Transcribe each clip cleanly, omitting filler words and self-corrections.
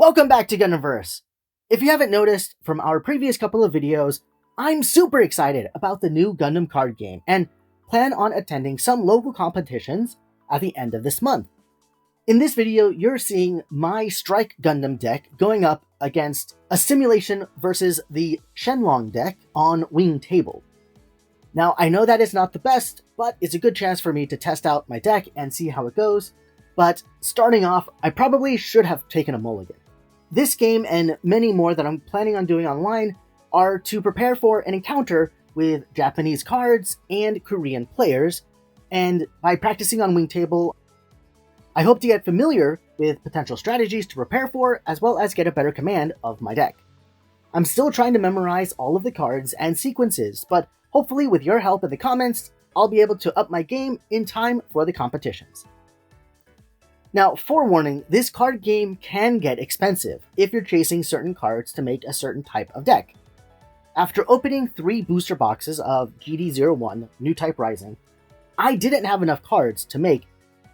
Welcome back to Gundamverse! If you haven't noticed from our previous couple of videos, I'm super excited about the new Gundam card game and plan on attending some local competitions at the end of this month. In this video, you're seeing my Strike Gundam deck going up against a simulation versus the Shenlong deck on Wing Table. Now, I know that is not the best, but it's a good chance for me to test out my deck and see how it goes. But starting off, I probably should have taken a mulligan. This game and many more that I'm planning on doing online are to prepare for an encounter with Japanese cards and Korean players, and by practicing on Wing Table, I hope to get familiar with potential strategies to prepare for, as well as get a better command of my deck. I'm still trying to memorize all of the cards and sequences, but hopefully with your help in the comments, I'll be able to up my game in time for the competitions. Now, forewarning, this card game can get expensive if you're chasing certain cards to make a certain type of deck. After opening 3 booster boxes of GD01 New Type Rising, I didn't have enough cards to make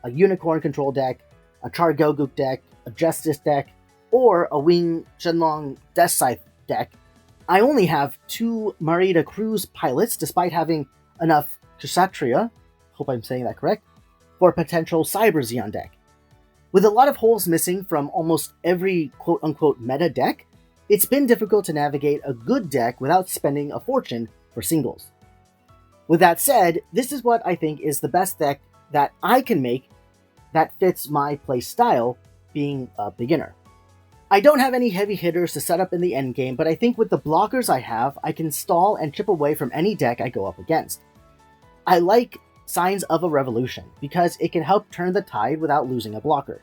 a Unicorn Control deck, a Char Goguk deck, a Justice deck, or a Wing Shenlong Death Scythe deck. I only have 2 Marita Cruz pilots despite having enough Kshatriya, hope I'm saying that correct, for a potential Cyber Xeon deck. With a lot of holes missing from almost every quote-unquote meta deck, it's been difficult to navigate a good deck without spending a fortune for singles. With that said, this is what I think is the best deck that I can make that fits my play style, being a beginner. I don't have any heavy hitters to set up in the endgame, but I think with the blockers I have, I can stall and chip away from any deck I go up against. I like Signs of a Revolution, because it can help turn the tide without losing a blocker.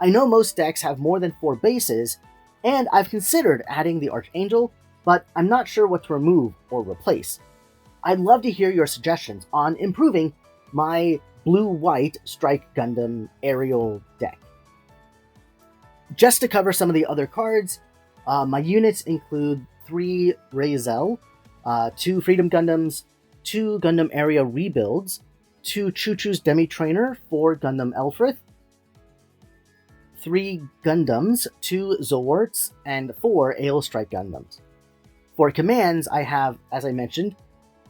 I know most decks have more than 4 bases, and I've considered adding the Archangel, but I'm not sure what to remove or replace. I'd love to hear your suggestions on improving my blue-white Strike Gundam aerial deck. Just to cover some of the other cards, my units include 3 Razel, 2 Freedom Gundams, 2 Gundam Area Rebuilds, 2 Choo-Choo's Demi-Trainer, 4 Gundam Elfrith, 3 Gundams, 2 Zowarts, and 4 Ale Strike Gundams. For commands, I have, as I mentioned,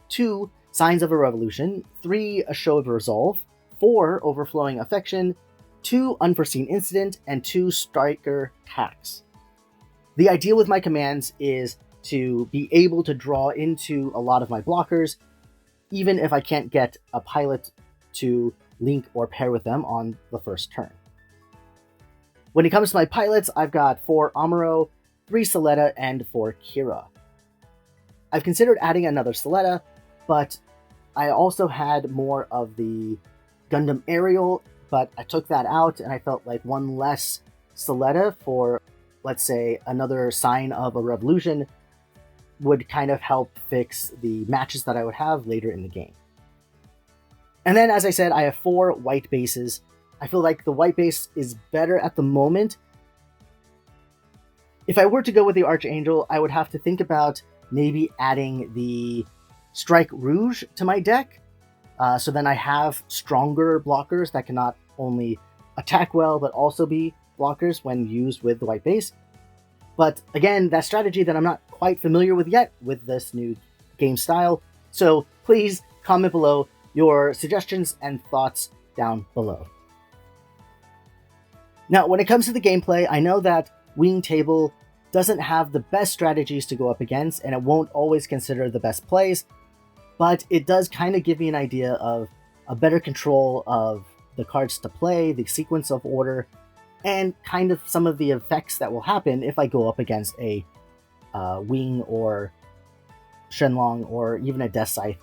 2 Signs of a Revolution, 3 A Show of Resolve, 4 Overflowing Affection, 2 Unforeseen Incident, and 2 Striker Hacks. The idea with my commands is to be able to draw into a lot of my blockers, even if I can't get a pilot to link or pair with them on the first turn. When it comes to my pilots, I've got 4 Amuro, 3 Soletta, and 4 Kira. I've considered adding another Soletta, but I also had more of the Gundam Aerial, but I took that out and I felt like one less Soletta for, let's say, another Sign of a Revolution would kind of help fix the matches that I would have later in the game. And then, as I said, I have 4 white bases. I feel like the white base is better at the moment. If I were to go with the Archangel, I would have to think about maybe adding the Strike Rouge to my deck. So then I have stronger blockers that can not only attack well, but also be blockers when used with the white base. But again, that strategy that I'm not quite familiar with yet with this new game style. So please comment below your suggestions and thoughts down below. Now, when it comes to the gameplay, I know that Wing Table doesn't have the best strategies to go up against, and it won't always consider the best plays, but it does kind of give me an idea of a better control of the cards to play, the sequence of order, and kind of some of the effects that will happen if I go up against a Wing or Shenlong or even a Death Scythe.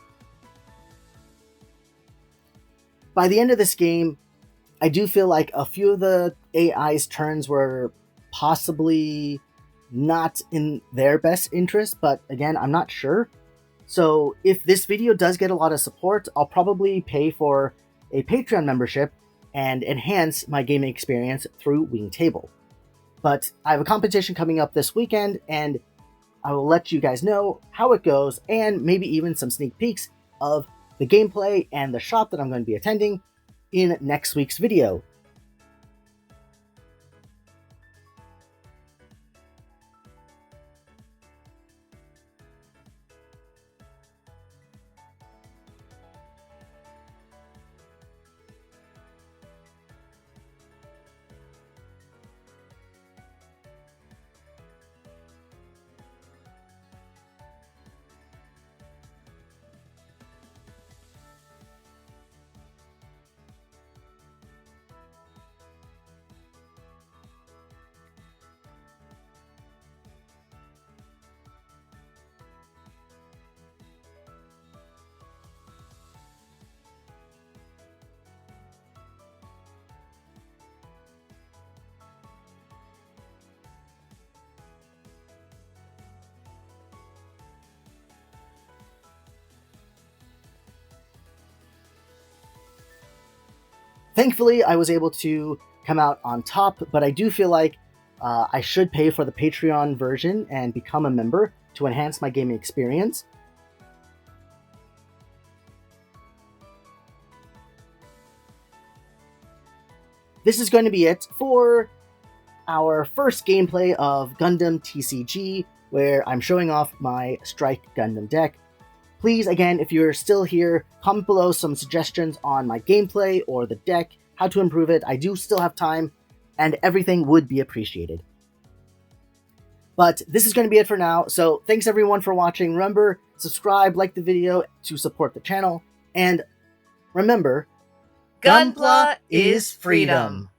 By the end of this game, I do feel like a few of the AI's turns were possibly not in their best interest, but again, I'm not sure. So if this video does get a lot of support, I'll probably pay for a Patreon membership and enhance my gaming experience through Wing Table. But I have a competition coming up this weekend, and I will let you guys know how it goes, and maybe even some sneak peeks of the gameplay and the shop that I'm going to be attending in next week's video. Thankfully, I was able to come out on top, but I do feel like I should pay for the Patreon version and become a member to enhance my gaming experience. This is going to be it for our first gameplay of Gundam TCG, where I'm showing off my Strike Gundam deck. Please, again, if you're still here, comment below some suggestions on my gameplay or the deck, how to improve it. I do still have time, and everything would be appreciated. But this is going to be it for now, so thanks everyone for watching. Remember, subscribe, like the video to support the channel, and remember, Gunpla is freedom.